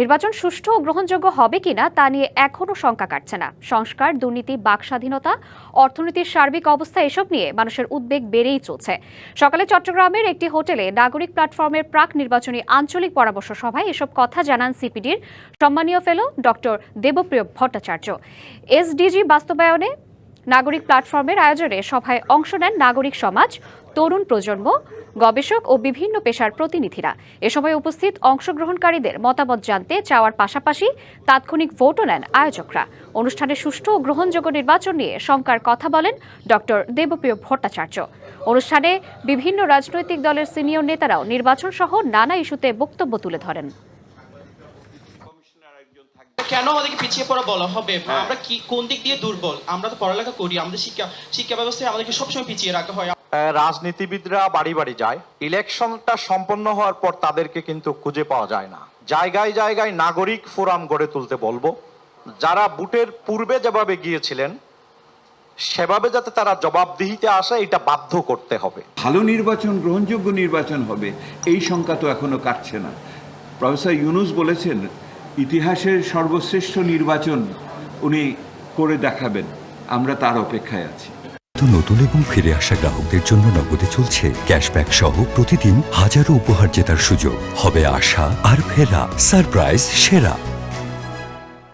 নির্বাচন সুষ্ঠু ও গ্রহণযোগ্য হবে কিনা তা নিয়ে এখনও শঙ্কা কাটছে না। সংস্কার, দুর্নীতি, বাকস্বাধীনতা, অর্থনীতির সার্বিক অবস্থা এসব নিয়ে মানুষের উদ্বেগ বেড়েই চলছে। সকালে চট্টগ্রামের একটি হোটেলে নাগরিক প্ল্যাটফর্মের প্রাক নির্বাচনী আঞ্চলিক পরামর্শ সভায় এসব কথা জানান সিপিডির সম্মানীয় fellow doctor Debapriya Bhattacharya. SDG বাস্তবায়নে নাগরিক প্ল্যাটফর্মের আয়োজনে সভায় অংশ নেন নাগরিক সমাজ, তরুণ প্রজন্ম, গবেষক ও বিভিন্ন পেশার প্রতিনিধিরা। এ সময় উপস্থিত অংশগ্রহণকারীদের মতামত জানতে চাওয়ার পাশাপাশি তাৎক্ষণিক ভোটও নেন আয়োজকরা। অনুষ্ঠানে সুষ্ঠু ও গ্রহণযোগ্য নির্বাচন নিয়ে শঙ্কার কথা বলেন ডক্টর দেবপ্রিয় ভট্টাচার্য। অনুষ্ঠানে বিভিন্ন রাজনৈতিক দলের সিনিয়র নেতারাও নির্বাচন সহ নানা ইস্যুতে বক্তব্য তুলে ধরেন। কেন আমাদেরকে পিছিয়ে পড়া বলা হবে? আমরা কি কোন দিক দিয়ে দুর্বল? আমরা তো পড়ালেখা করি, আমাদের শিক্ষা ব্যবস্থায় আমাদেরকে সবসময় পিছিয়ে রাখা হয়। রাজনীতিবিদরা বাড়ি বাড়ি যায়, ইলেকশনটা সম্পন্ন হওয়ার পর তাদেরকে কিন্তু খুঁজে পাওয়া যায় না। জায়গায় জায়গায় নাগরিক ফোরাম গড়ে তুলতে বলবো, যারা বুটের পূর্বে যেভাবে গিয়েছিলেন সেভাবে যাতে তারা জবাবদিহিতে আসে, এটা বাধ্য করতে হবে। ভালো নির্বাচন, গ্রহণযোগ্য নির্বাচন হবে, এই শঙ্কা তো এখনো কাটছে না। প্রফেসর ইউনুস বলেছেন ইতিহাসের সর্বশ্রেষ্ঠ নির্বাচন উনি করে দেখাবেন, আমরা তার অপেক্ষায় আছি। নতুন এবং ফিরে আসা গ্রাহকদের জন্য নগদে চলছে ক্যাশব্যাক সহ প্রতিদিন হাজারো উপহার জেতার সুযোগ। হবে আশা আর ফেরা, সারপ্রাইজ সেরা।